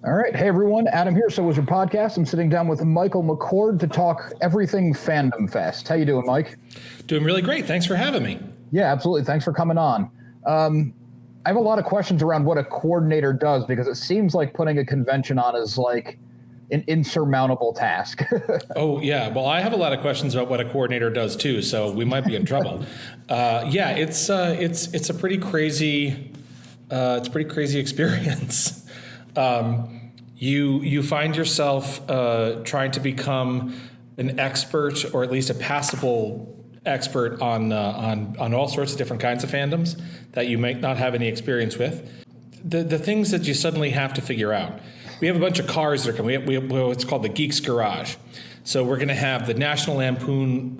All right. Hey, everyone. Adam here, So Was Your Podcast. I'm sitting down with Michael McCord to talk everything Fandom Fest. How you doing, Mike? Doing really great. Thanks for having me. Yeah, absolutely. Thanks for coming on. I have a lot of questions around what a coordinator does because it seems like putting a convention on is like an insurmountable task. Oh, yeah. Well, I have a lot of questions about what a coordinator does too, so we might be in trouble. Yeah, it's a pretty crazy experience. You find yourself trying to become an expert, or at least a passable expert on all sorts of different kinds of fandoms that you might not have any experience with. The things that you suddenly have to figure out. We have a bunch of cars that are coming. We have what's called the Geeks Garage. So we're going to have the National Lampoon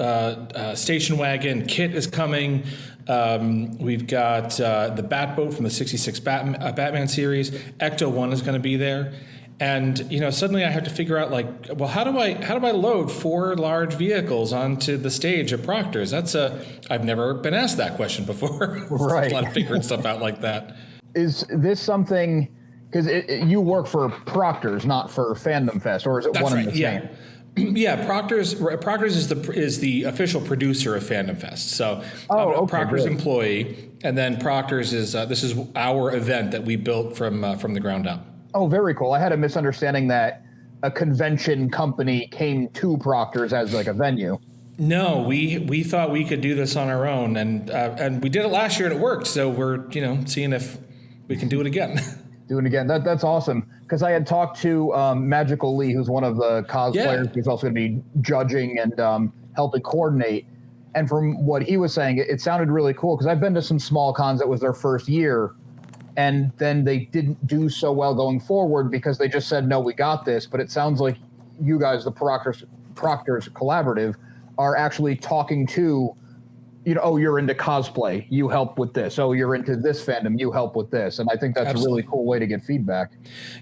station wagon. Kit is coming. We've got the Batboat from the '66 Batman series. Ecto 1 is going to be there. And suddenly I have to figure out how do I load 4 large vehicles onto the stage at Proctors? I've never been asked that question before. Right. A lot of figuring stuff out like that. Is this something, because you work for Proctors, not for Fandom Fest, or is it That's one right. and the same? Yeah, Proctors is the official producer of Fandom Fest. So I'm a Proctors employee, and then Proctors is this is our event that we built from the ground up. Oh, very cool. I had a misunderstanding that a convention company came to Proctors as like a venue. No, we thought we could do this on our own, and we did it last year and it worked. So we're seeing if we can do it again. Do it again. That's awesome. Because I had talked to Magical Lee, who's one of the cosplayers. Yeah. He's also going to be judging and helping coordinate. And from what he was saying, it sounded really cool. Because I've been to some small cons that was their first year, and then they didn't do so well going forward because they just said, no, we got this. But it sounds like you guys, the Proctors Collaborative, are actually talking to, oh, you're into cosplay, you help with this. Oh, you're into this fandom, you help with this. And I think that's Absolutely. a really cool way to get feedback.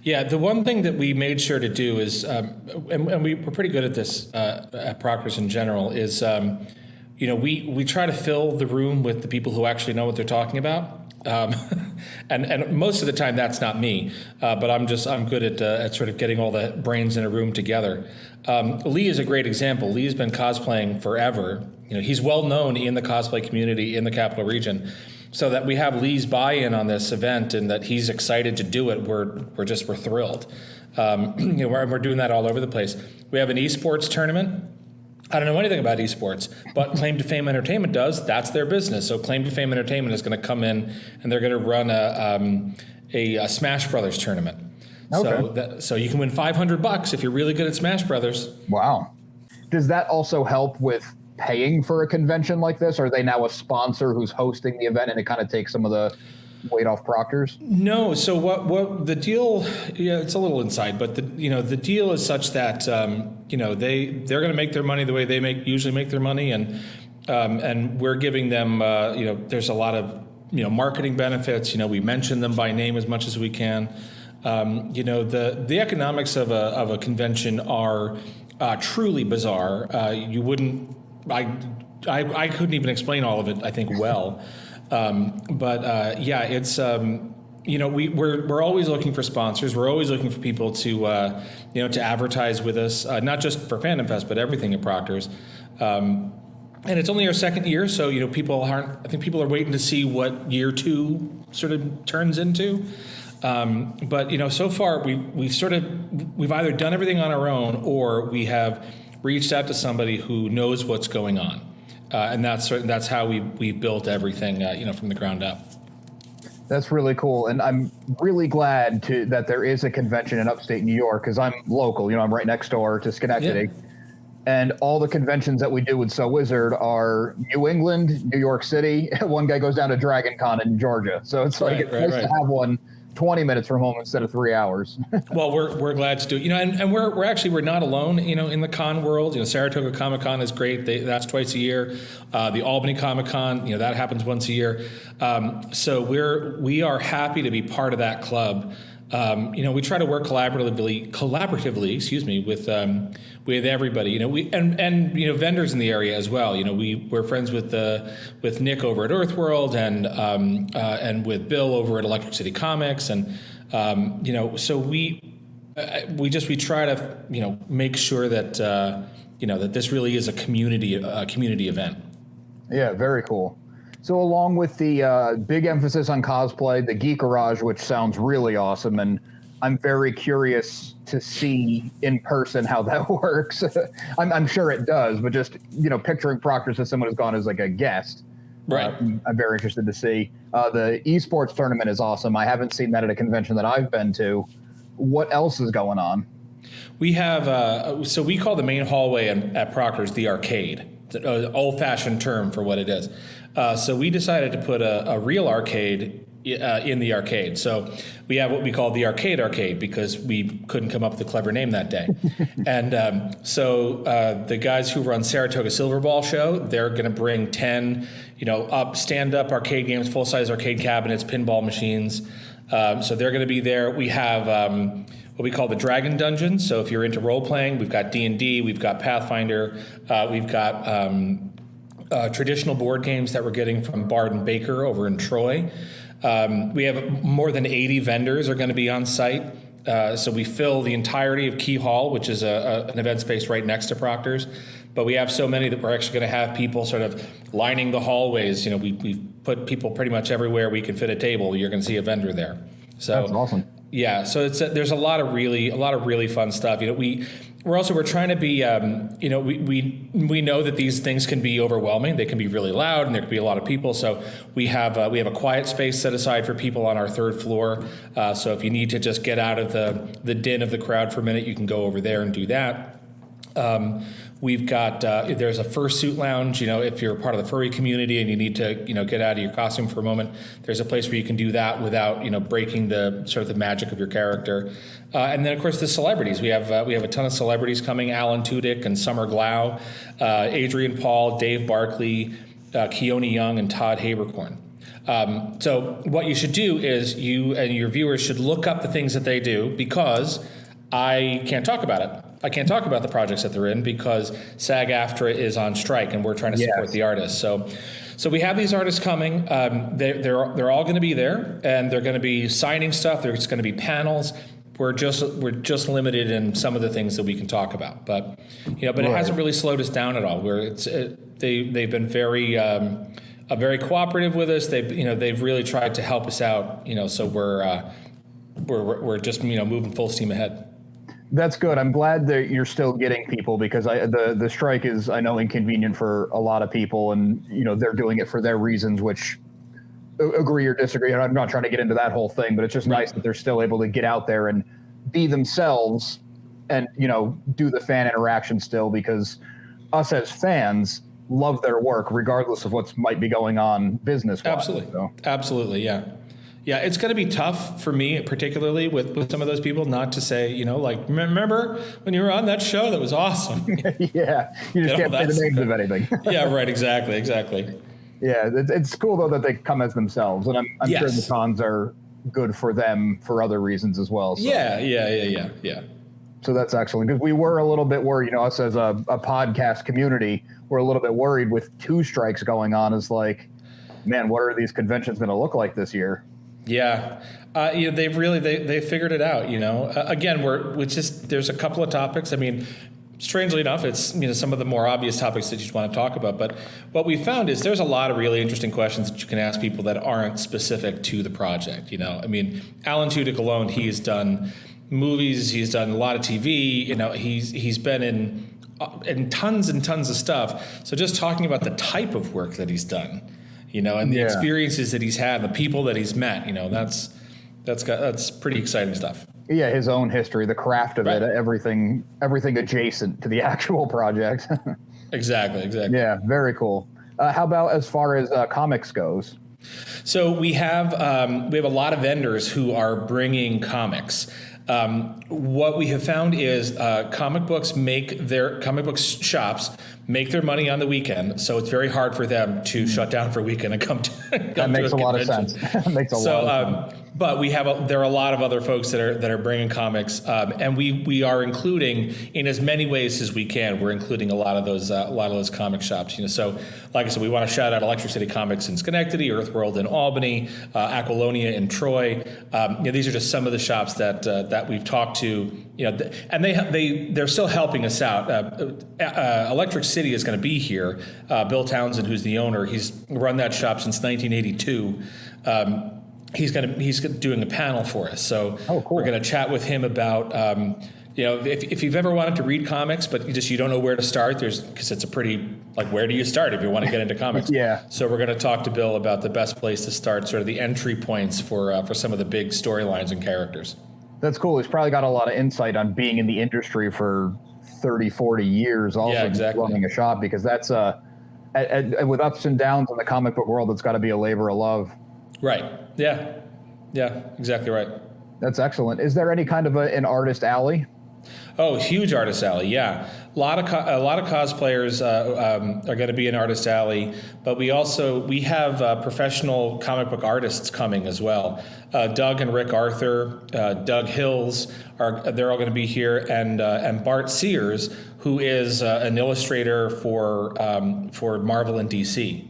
Yeah, the one thing that we made sure to do is, and we're pretty good at this at Proctors in general, is, we try to fill the room with the people who actually know what they're talking about. And most of the time that's not me, but I'm good at sort of getting all the brains in a room together. Lee is a great example. Lee's been cosplaying forever. He's well known in the cosplay community in the Capital Region, so that we have Lee's buy-in on this event and that he's excited to do it. We're thrilled. We're doing that all over the place. We have an esports tournament. I don't know anything about esports, but Claim to Fame Entertainment does. That's their business. So Claim to Fame Entertainment is going to come in and they're going to run a Smash Brothers tournament. Okay. So you can win $500 if you're really good at Smash Brothers. Wow. Does that also help with paying for a convention like this? Or are they now a sponsor who's hosting the event and it kind of takes some of the weight off Proctors? No. So what the deal? Yeah, it's a little inside, but the deal is such that they're going to make their money the way they usually make their money, and we're giving them there's a lot of marketing benefits. We mention them by name as much as we can. The economics of a convention are truly bizarre. You wouldn't. I couldn't even explain all of it, I think, well. It's we're always looking for sponsors. We're always looking for people to to advertise with us, not just for Fandom Fest, but everything at Proctors. And it's only our second year, so people are waiting to see what year 2 sort of turns into. But so far we've either done everything on our own or we have reached out to somebody who knows what's going on. And that's how we built everything, from the ground up. That's really cool, and I'm really glad that there is a convention in upstate New York because I'm local. I'm right next door to Schenectady, and all the conventions that we do with So Wizard are New England, New York City. One guy goes down to Dragon Con in Georgia, so it's nice to have one 20 minutes from home instead of 3 hours. Well, we're glad to do it. And we're not alone, in the con world. Saratoga Comic Con is great. That's twice a year. The Albany Comic Con, that happens once a year. So we are happy to be part of that club. We try to work collaboratively, with everybody. And vendors in the area as well. We're friends with Nick over at Earthworld and with Bill over at Electric City Comics, and so we try to make sure that that this really is a community event. Yeah, very cool. So along with the big emphasis on cosplay, the Geek Garage, which sounds really awesome, and I'm very curious to see in person how that works. I'm sure it does, but just picturing Proctors as someone who's gone as like a guest. Right. I'm very interested to see. The esports tournament is awesome. I haven't seen that at a convention that I've been to. What else is going on? We have, so we call the main hallway at Proctors the arcade. It's an old-fashioned term for what it is. So we decided to put a real arcade in the arcade. So we have what we call the arcade because we couldn't come up with a clever name that day. And so the guys who run Saratoga Silver Ball Show, they're going to bring 10, stand-up arcade games, full-size arcade cabinets, pinball machines. So they're going to be there. We have what we call the Dragon Dungeon. So if you're into role-playing, we've got D&D, we've got Pathfinder, we've got traditional board games that we're getting from Bard and Baker over in Troy. We have more than 80 vendors are going to be on site. So we fill the entirety of Key Hall, which is an event space right next to Proctors. But we have so many that we're actually going to have people sort of lining the hallways. We've put people pretty much everywhere we can fit a table. You're going to see a vendor there. So that's awesome. Yeah, so there's a lot of really fun stuff. We're trying to be, we know that these things can be overwhelming. They can be really loud, and there can be a lot of people. So we have a quiet space set aside for people on our third floor. So if you need to just get out of the din of the crowd for a minute, you can go over there and do that. We've got there's a fursuit lounge. If you're part of the furry community and you need to get out of your costume for a moment, there's a place where you can do that without breaking the sort of the magic of your character. And then of course the celebrities. We have a ton of celebrities coming: Alan Tudyk and Summer Glau, Adrian Paul, Dave Barkley, Keone Young, and Todd Habercorn. So what you should do is you and your viewers should look up the things that they do, because I can't talk about it. I can't talk about the projects that they're in because SAG-AFTRA is on strike, and we're trying to support the artists. So we have these artists coming. They're all going to be there, and they're going to be signing stuff. There's going to be panels. We're just limited in some of the things that we can talk about, but it hasn't really slowed us down at all. They've been very cooperative with us. They've really tried to help us out. So we're just moving full steam ahead. That's good. I'm glad that you're still getting people, because the strike is, I know, inconvenient for a lot of people, and they're doing it for their reasons, which agree or disagree. And I'm not trying to get into that whole thing, but it's just nice that they're still able to get out there and be themselves and do the fan interaction still, because us as fans love their work regardless of what might be going on business-wise. Absolutely. So. Absolutely. Yeah. Yeah, it's going to be tough for me, particularly with some of those people, not to say, remember when you were on that show? That was awesome. Yeah, you just can't say the names of anything. Yeah, right, exactly. Yeah, it's cool, though, that they come as themselves, and I'm sure the cons are good for them for other reasons as well. So. Yeah. So that's excellent, because we were a little bit worried, us as a podcast community, we're a little bit worried with 2 strikes going on. Is like, man, what are these conventions going to look like this year? Yeah, they've figured it out. Again, there's a couple of topics. I mean, strangely enough, it's some of the more obvious topics that you want to talk about. But what we found is there's a lot of really interesting questions that you can ask people that aren't specific to the project. I mean, Alan Tudyk alone, he's done movies, he's done a lot of TV. He's been in tons and tons of stuff. So just talking about the type of work that he's done. And the experiences that he's had, the people that he's met, that's pretty exciting stuff. Yeah, his own history, the craft of it, everything adjacent to the actual project. Exactly. Yeah, very cool. How about as far as comics goes? So we have a lot of vendors who are bringing comics. What we have found is comic book shops make their money on the weekend, so it's very hard for them to shut down for a weekend and come to that makes a lot of sense. That makes a lot of sense. But there are a lot of other folks that are bringing comics, and we are including in as many ways as we can. We're including a lot of those comic shops. So like I said, we want to shout out Electric City Comics in Schenectady, Earthworld in Albany, Aquilonia in Troy. These are just some of the shops that that we've talked to, and they're still helping us out. Electric City is going to be here. Bill Townsend, who's the owner, he's run that shop since 1982. He's doing a panel for us. So cool. We're going to chat with him about, if you've ever wanted to read comics, but you don't know where to start, because it's a pretty, where do you start if you want to get into comics? Yeah. So we're going to talk to Bill about the best place to start, sort of the entry points for some of the big storylines and characters. That's cool. He's probably got a lot of insight on being in the industry for 30, 40 years, also exactly. running a shop, because that's with ups and downs in the comic book world, it's got to be a labor of love. Right. Yeah, exactly right. That's excellent. Is there any kind of an artist alley? Oh, huge artist alley, yeah. A lot of cosplayers are going to be in artist alley, but we have professional comic book artists coming as well. Doug and Rick Arthur, Doug Hills they're all going to be here, and Bart Sears, who is an illustrator for Marvel and DC.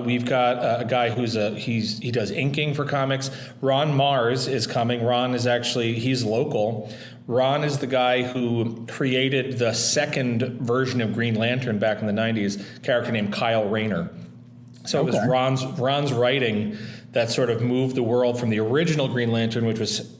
We've got a guy he does inking for comics. Ron Mars is coming. Ron is he's local. Ron is the guy who created the second version of Green Lantern back in the 90s, a character named Kyle Rayner. So It was Ron's writing that sort of moved the world from the original Green Lantern, which was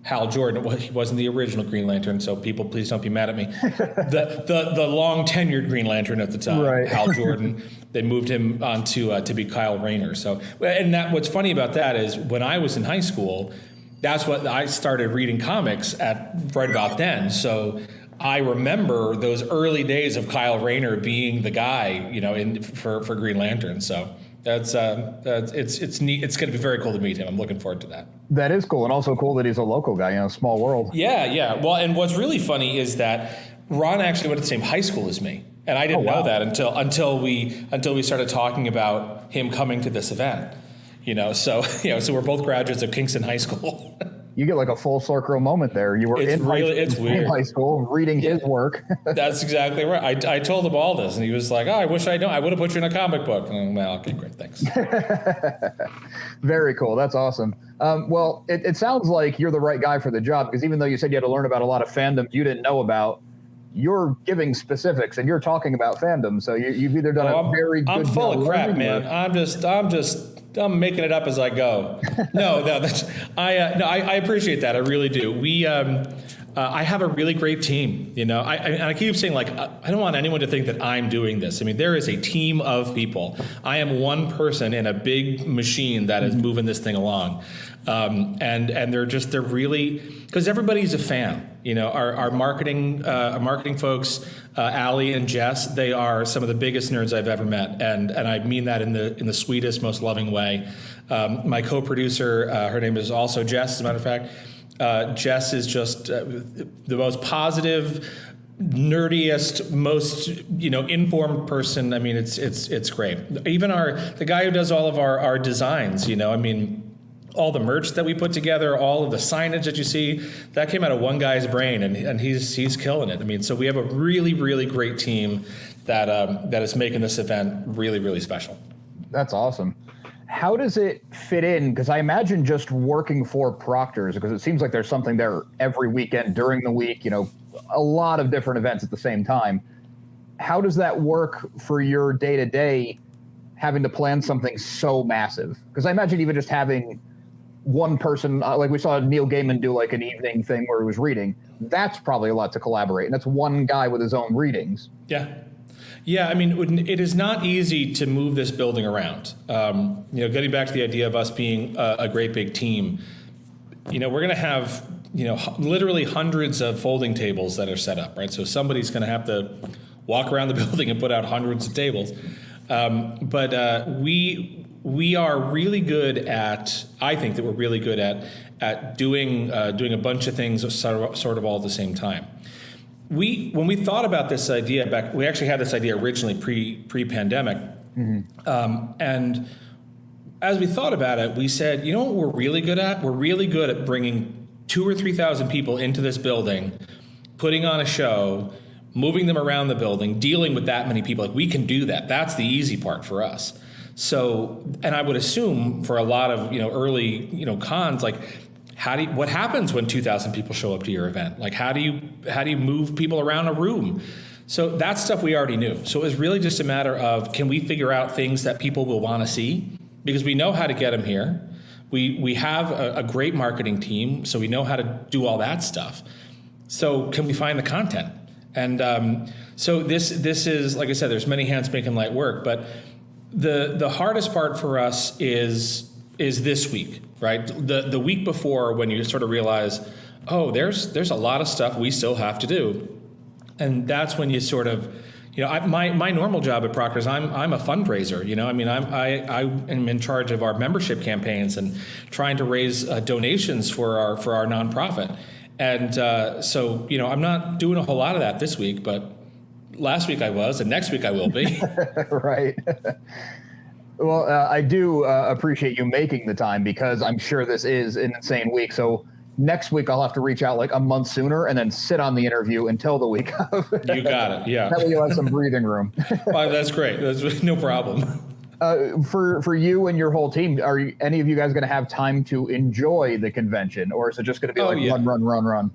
Hal Jordan. He wasn't the original Green Lantern, so people, please don't be mad at me. The long tenured Green Lantern at the time, right. Hal Jordan. They moved him on to be Kyle Rayner. So, what's funny about that is when I was in high school, that's what I started reading comics at right about then. So I remember those early days of Kyle Rayner being the guy, for Green Lantern. So it's neat. It's going to be very cool to meet him. I'm looking forward to that. That is cool, and also cool that he's a local guy. Small world. Yeah. Well, and what's really funny is that Ron actually went to the same high school as me, and I didn't know that until we started talking about him coming to this event. So we're both graduates of Kingston High School. You get a full circle moment there. You were in high school reading his work. That's exactly right. I told him all this, and he was like, "Oh, I wish I'd known. I would have put you in a comic book." And well, okay, great, thanks. Very cool. That's awesome. Well, it sounds like you're the right guy for the job, because even though you said you had to learn about a lot of fandoms you didn't know about, you're giving specifics and you're talking about fandom. So you've either done a very good job. I'm full of crap, man. I'm making it up as I go. I appreciate that. I really do. I have a really great team. I keep saying, I don't want anyone to think that I'm doing this. I mean, there is a team of people. I am one person in a big machine that is moving this thing along. And they're really, because everybody's a fan. Our marketing folks, Allie and Jess, they are some of the biggest nerds I've ever met, and I mean that in the sweetest, most loving way. My co-producer, her name is also Jess, as a matter of fact. Jess is just the most positive, nerdiest, most informed person. I mean, it's great. Even the guy who does all of our designs. All the merch that we put together, all of the signage that you see, that came out of one guy's brain, and he's killing it. I mean, so we have a really, really great team that is making this event really, really special. That's awesome. How does it fit in? Because I imagine just working for Proctors, because it seems like there's something there every weekend during the week, a lot of different events at the same time. How does that work for your day-to-day, having to plan something so massive? Because I imagine even just having one person, like we saw Neil Gaiman do an evening thing where he was reading, that's probably a lot to collaborate. And that's one guy with his own readings. Yeah, I mean, it is not easy to move this building around. Getting back to the idea of us being a great big team, we're going to have, literally hundreds of folding tables that are set up, right? So somebody's going to have to walk around the building and put out hundreds of tables. But we are really good at, I think that we're really good at doing a bunch of things sort of all at the same time. When we thought about this idea we actually had this idea originally pre-pandemic. Mm-hmm. And as we thought about it, we said, you know what we're really good at? We're really good at bringing 2,000 or 3,000 people into this building, putting on a show, moving them around the building, dealing with that many people. We can do that. That's the easy part for us. So, and I would assume for a lot of, early, cons, what happens when 2,000 people show up to your event? Like, how do you move people around a room? So that stuff we already knew. So it was really just a matter of, can we figure out things that people will want to see? Because we know how to get them here. We have a great marketing team, so we know how to do all that stuff. So can we find the content? And so this is, like I said, there's many hands making light work, but the hardest part for us is this week, right? The week before, when you sort of realize, oh, there's a lot of stuff we still have to do. And that's when you sort of, my normal job at Proctors, I'm a fundraiser. I am in charge of our membership campaigns and trying to raise donations for our nonprofit. And so I'm not doing a whole lot of that this week, but last week I was, and next week I will be. Right. Well, I do appreciate you making the time, because I'm sure this is an insane week. So next week I'll have to reach out like a month sooner and then sit on the interview until the week of. You got it. Yeah. That way you'll have some breathing room. Well, that's great. That's no problem. For you and your whole team, are any of you guys going to have time to enjoy the convention, or is it just going to be run?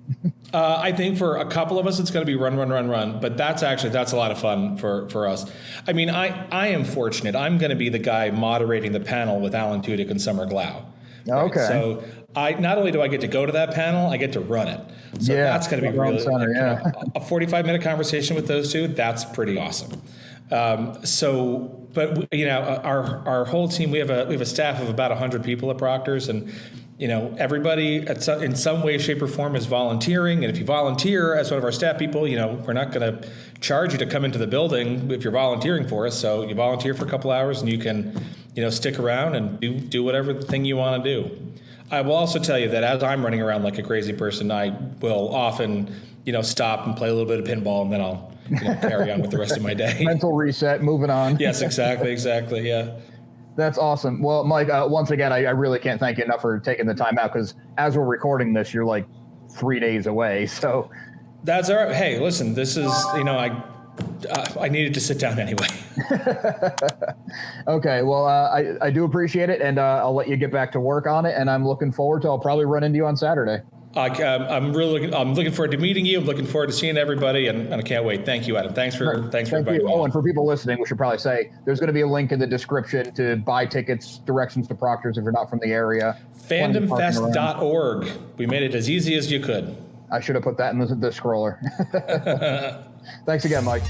I think for a couple of us, it's going to be run. But that's a lot of fun for us. I mean, I am fortunate. I'm going to be the guy moderating the panel with Alan Tudyk and Summer Glau. Right? Okay. So not only do I get to go to that panel, I get to run it. So that's going to be really a 45-minute conversation with those two. That's pretty awesome. But our whole team, we have a staff of about 100 people at Proctors, and everybody in some way, shape, or form is volunteering. And if you volunteer as one of our staff people, we're not going to charge you to come into the building if you're volunteering for us. So you volunteer for a couple hours, and you can stick around and do whatever thing you want to do. I will also tell you that as I'm running around like a crazy person, I will often stop and play a little bit of pinball, and then I'll carry on with the rest of my day. Mental reset, moving on. Yes, exactly, yeah. That's awesome. Well, Mike, once again, I really can't thank you enough for taking the time out, because as we're recording this, you're like 3 days away. So that's all right. Hey, listen, this is, I needed to sit down anyway. Okay, well, I do appreciate it, and I'll let you get back to work on it, and I'm looking forward to, I'll probably run into you on Saturday. I'm looking forward to meeting you. I'm looking forward to seeing everybody, and I can't wait. Thank you, Adam. Thanks for inviting me. Oh, and for people listening, we should probably say there's going to be a link in the description to buy tickets, directions to Proctors if you're not from the area. Fandomfest.org. We made it as easy as you could. I should have put that in the scroller. Thanks again, Mike.